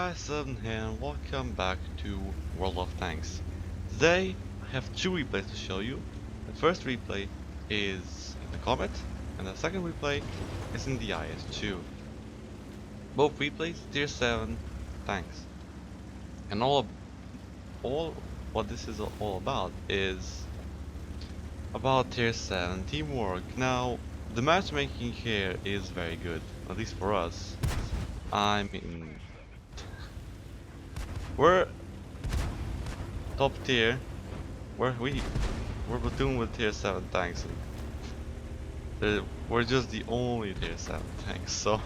guys, Seven here and welcome back to World of Tanks. Today I have two replays to show you. The first replay is in the Comet and the second replay is in the IS-2. Both replays tier 7 tanks. And all what this is all about is about tier 7 teamwork. Now the matchmaking here is very good, at least for us. I mean, we're top tier. We're platoon with tier 7 tanks. We're just the only tier 7 tanks, so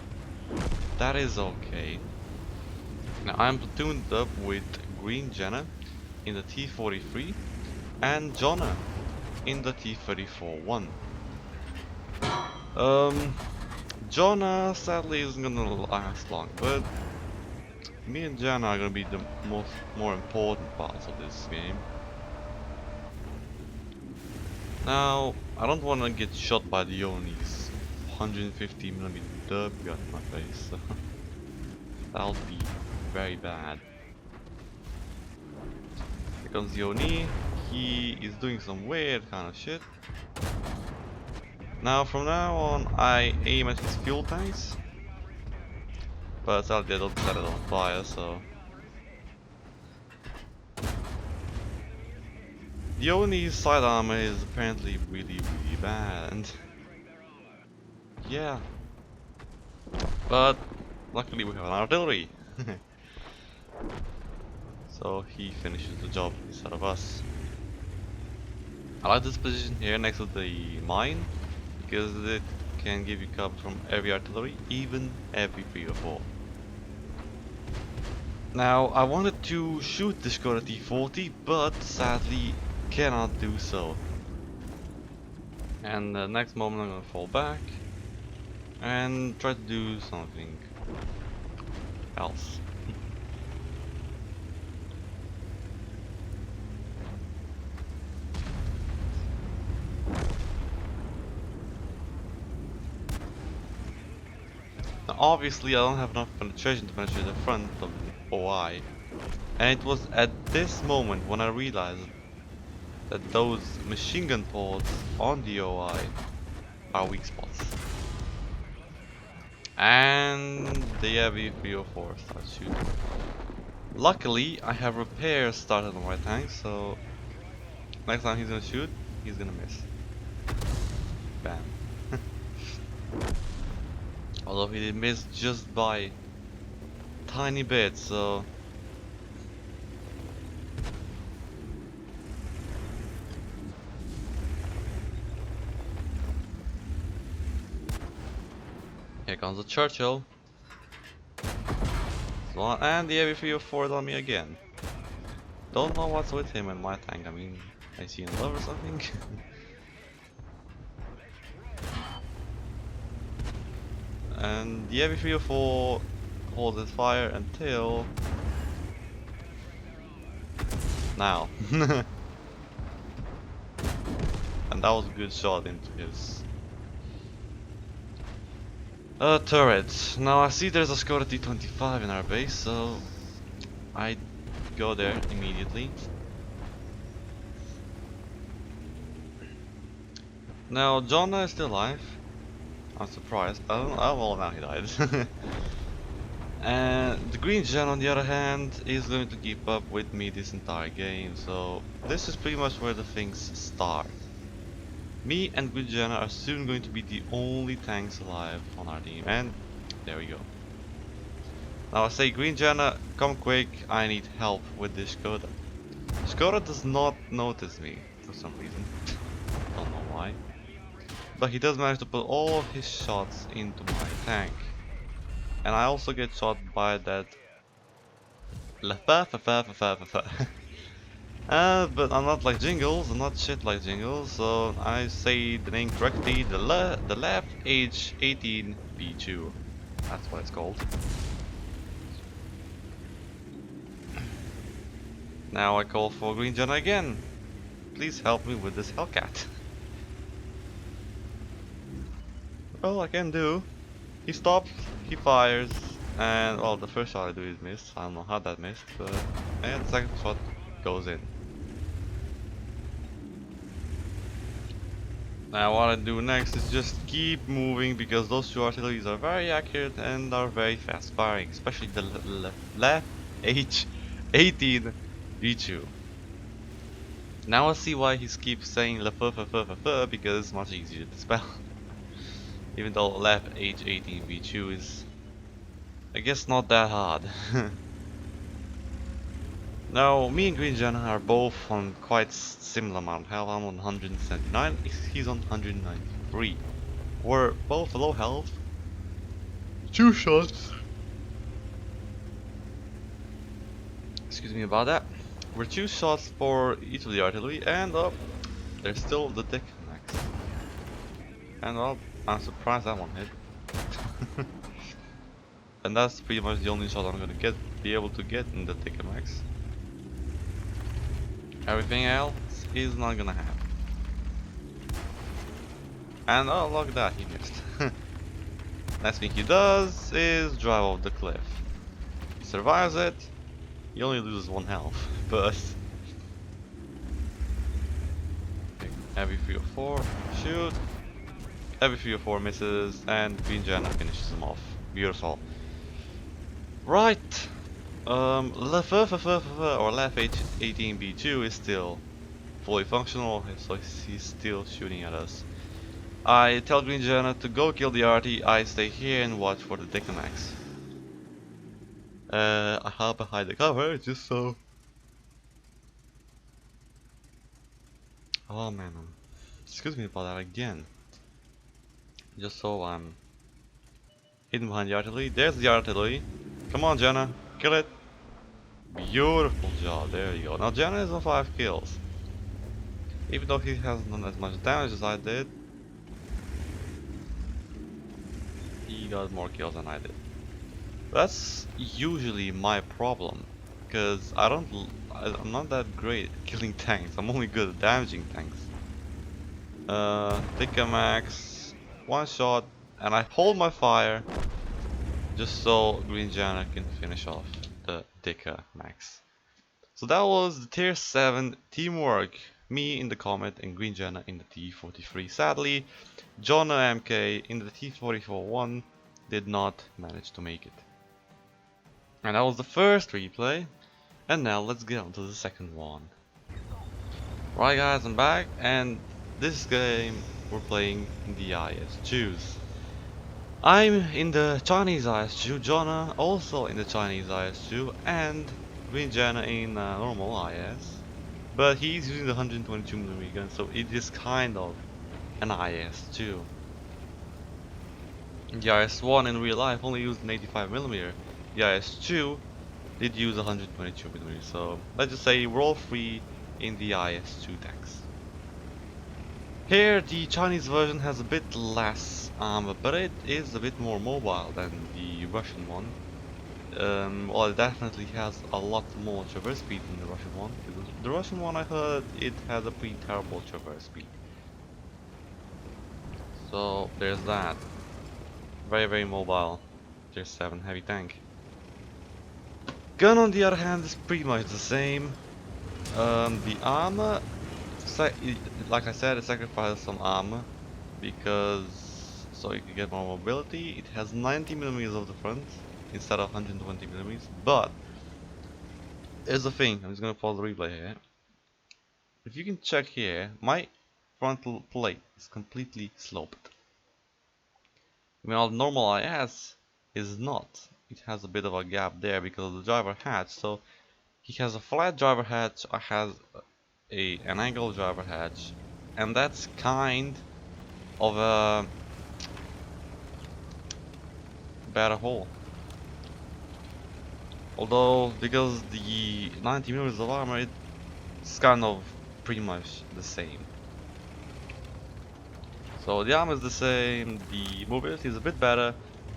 that is okay. Now I'm platooned up with Greenjanner in the T-43 and Jonner in the T-34-1. Jonner sadly isn't gonna last long, but me and Janna are gonna be the more important parts of this game. Now, I don't wanna get shot by the Oni's 150mm dub gun in my face, so that'll be very bad. Here comes the Oni. He is doing some weird kind of shit. Now, from now on, I aim at his fuel tanks. But sadly I don't set it on fire, so... The only side armor is apparently really bad, and... yeah. But luckily we have an artillery. So he finishes the job instead of us. I like this position here next to the mine, because it can give you cover from every artillery, even every 3 or 4. Now, I wanted to shoot the Skoda T40, but sadly cannot do so. And the next moment I'm gonna fall back and try to do something else. Now, obviously I don't have enough penetration to penetrate the front of the OI, and it was at this moment when I realized that those machine gun pods on the OI are weak spots. And the heavy 304 starts shooting. Luckily I have repairs started on my tank, so next time he's gonna shoot, he's gonna miss. Bam. Although he did miss just by tiny bit, so here comes the Churchill. And the heavy 304 is on me again. Don't know what's with him and my tank. I mean, I see in love or something. And the heavy 304 holds its fire until now. And that was a good shot into his turret. Now I see there's a Skoda T25 in our base, so I go there immediately. Now Jonah is still alive. I'm surprised. Oh well, now he died. And the Greenjanner on the other hand is going to keep up with me this entire game, so this is pretty much where the things start. Me and Greenjanner are soon going to be the only tanks alive on our team, and there we go. Now I say, Greenjanner, come quick, I need help with this Skoda. Skoda does not notice me for some reason. Don't know why. But he does manage to put all of his shots into my tank. And I also get shot by that but I'm not like Jingles, I'm not shit like Jingles, so I say the name correctly, the left H18B2. That's what it's called. Now I call for Greenjanner again. Please help me with this Hellcat. Well, I can do. He stops, he fires, And well, the first shot I do is missed. I don't know how that missed, but yeah, the second shot goes in. Now what I do next is just keep moving because those two artilleries are very accurate and are very fast firing, especially the left H18 V2. Now I see why he keeps saying la because it's much easier to spell. Even though left H18 V2 is, I guess, not that hard. Now, me and Greenjanner are both on quite similar amount of health. I'm on 179, he's on 193. We're both low health. 2 shots. Excuse me about that. We're 2 shots for each of the artillery, and there's still the dick max. And I'm surprised that one hit. And that's pretty much the only shot I'm gonna be able to get in the dick max. Everything else is not gonna happen. And oh, look at that, he missed. Next thing he does is drive off the cliff. He survives it. He only loses 1 health, but every 3 or 4, shoot. Every 3 or 4 misses, and Greenjanner finishes him off. Beautiful. Right. Left H18B2 is still fully functional, so he's still shooting at us. I tell Greenjanner to go kill the arty. I stay here and watch for the Dicamax. I hide behind the cover just so. Oh man, excuse me about that again. Just so I'm hidden behind the artillery. There's the artillery. Come on, Jenna, kill it. Beautiful job. There you go. Now Jenna is on 5 kills. Even though he hasn't done as much damage as I did, he got more kills than I did. That's usually my problem, because I'm not that great at killing tanks. I'm only good at damaging tanks. Dicamax, 1 shot, and I hold my fire just so Greenjanner can finish off the Dicamax. So that was the tier 7 teamwork. Me in the Comet and Greenjanner in the T-43. Sadly, JonnerMK in the T-44-1 did not manage to make it. And that was the first replay, and now let's get on to the second one. Right guys, I'm back, and this game we're playing in the IS-2s. I'm in the Chinese IS-2, Jonner also in the Chinese IS-2, and Greenjanner in normal IS. But he's using the 122mm gun, so it is kind of an IS-2. The IS-1 in real life only used an 85mm. The IS-2 did use 122mm, so let's just say we're all free in the IS-2 tanks. Here the Chinese version has a bit less armor, but it is a bit more mobile than the Russian one. Well, it definitely has a lot more traverse speed than the Russian one. The Russian one, I heard, it has a pretty terrible traverse speed. So there's that. Very mobile tier 7 heavy tank. Gun on the other hand is pretty much the same. The armor, like I said, it sacrifices some armor because so you can get more mobility. It has 90mm of the front instead of 120mm, but here's the thing. I'm just gonna pause the replay here. If you can check here, my frontal plate is completely sloped. Well, normal IS is not. It has a bit of a gap there because of the driver hatch. So he has a flat driver hatch, I have an angled driver hatch, and that's kind of a better hole. Although because the 90mm of armor, it's kind of pretty much the same. So the armor is the same, the mobility is a bit better,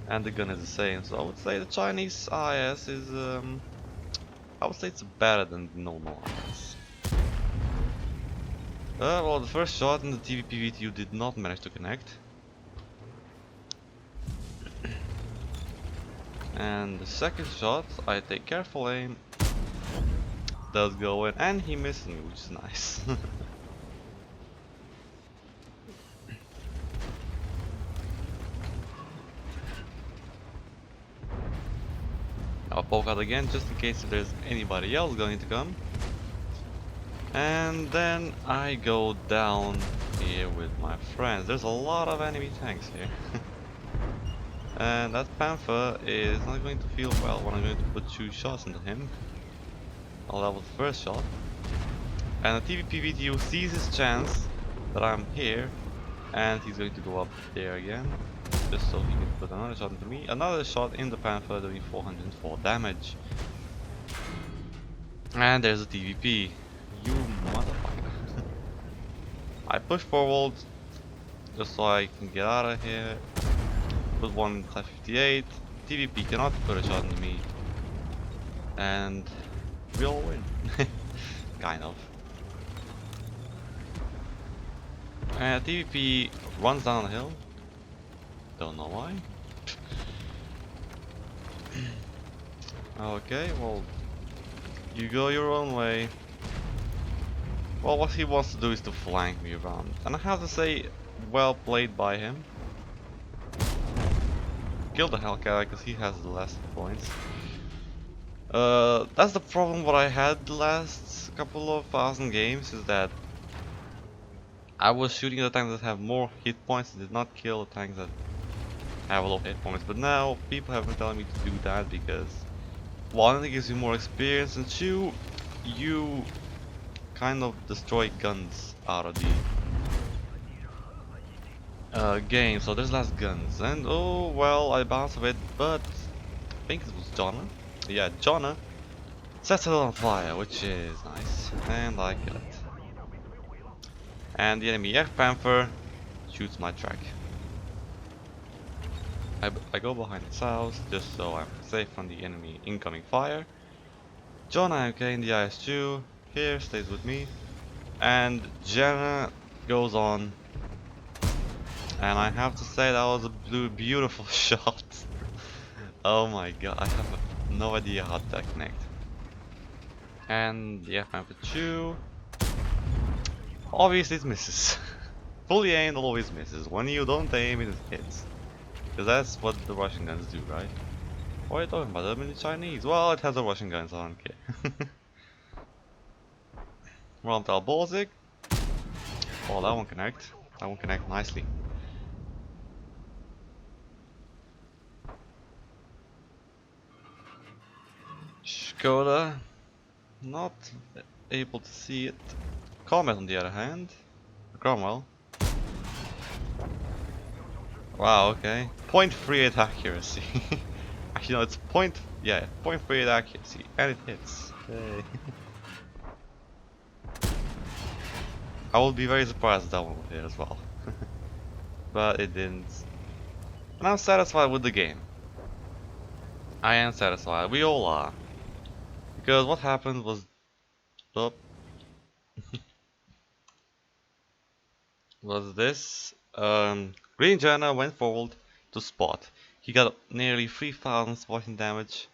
and the gun is the same. So I would say the Chinese IS is, I would say it's better than the normal IS. Well, the first shot in the TVP-V2 did not manage to connect. And the second shot, I take careful aim, does go in, and he misses me, which is nice. I'll poke out again just in case if there's anybody else going to come. And then I go down here with my friends. There's a lot of enemy tanks here. And that Panther is not going to feel well when I'm going to put 2 shots into him. Oh, that was the first shot. And the TVP VTU sees his chance that I'm here, and he's going to go up there again, just so he can put another shot into me. Another shot in the Panther doing 404 damage. And there's a TVP. You motherfucker. I push forward just so I can get out of here. Put one in class 58. TVP cannot put a shot into me. And we all win. Kind of. And TVP runs down the hill. Don't know why. Okay, well, you go your own way. Well, what he wants to do is to flank me around. And I have to say, well played by him. Kill the Hellcat because he has the less points. That's the problem what I had the last couple of thousand games, is that I was shooting the tanks that have more hit points and did not kill the tanks that have a lot of hit points. But now people have been telling me to do that because 1, it gives you more experience, and 2, you kind of destroy guns out of the game, so there's less guns. And oh well, I bounced a bit, but I think it was Jonner. Yeah, Jonner sets it on fire, which is nice, and I kill it. And the enemy Panther shoots my track. I go behind its house just so I'm safe from the enemy incoming fire. JonnerMK in the IS2 here stays with me, and Jenna goes on. And I have to say that was a beautiful shot. Oh my god, I have no idea how that connect. And the Panther 2, obviously it misses. Fully aimed always misses. When you don't aim it hits. Because that's what the Russian guns do, right? What are you talking about? I'm in the Chinese. Well, it has the Russian guns, I don't care. Ramtal Baltic. Oh, that won't connect. That won't connect nicely. Skoda. Not able to see it. Comet on the other hand. Cromwell. Wow, okay. 0.38 accuracy. Actually, no, it's 0.38 accuracy, and it hits. Yay. I would be very surprised if that one would hit as well. But it didn't. And I'm satisfied with the game. I am satisfied. We all are. Because what happened was... Oh, was this. Greenjanner went forward to spot. He got nearly 3000 spotting damage.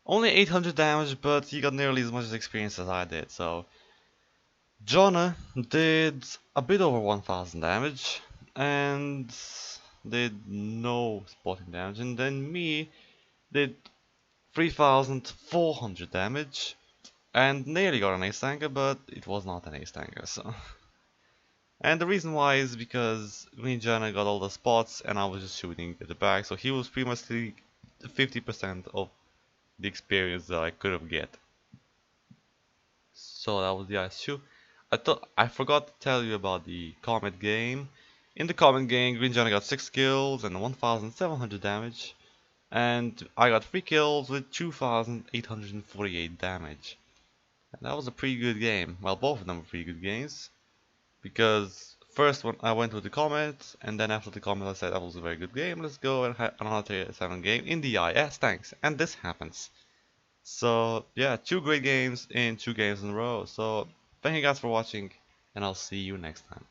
Only 800 damage, but he got nearly as much experience as I did, so... Jonner did a bit over 1000 damage, and did no spotting damage, and then me did 3400 damage, and nearly got an ace tanker, but it was not an ace tanker, so... And the reason why is because Greenjanner got all the spots and I was just shooting at the back, so he was pretty much the 50% of the experience that I could have get. So that was the IS2. I forgot to tell you about the Comet game. In the Comet game, Greenjanner got 6 kills and 1700 damage. And I got 3 kills with 2848 damage. And that was a pretty good game. Well, both of them were pretty good games. Because first one I went with the Comet, and then after the Comet I said that was a very good game, let's go and have another 7 game in the IS tanks, and this happens. So yeah, 2 great games in 2 games in a row. So thank you guys for watching, and I'll see you next time.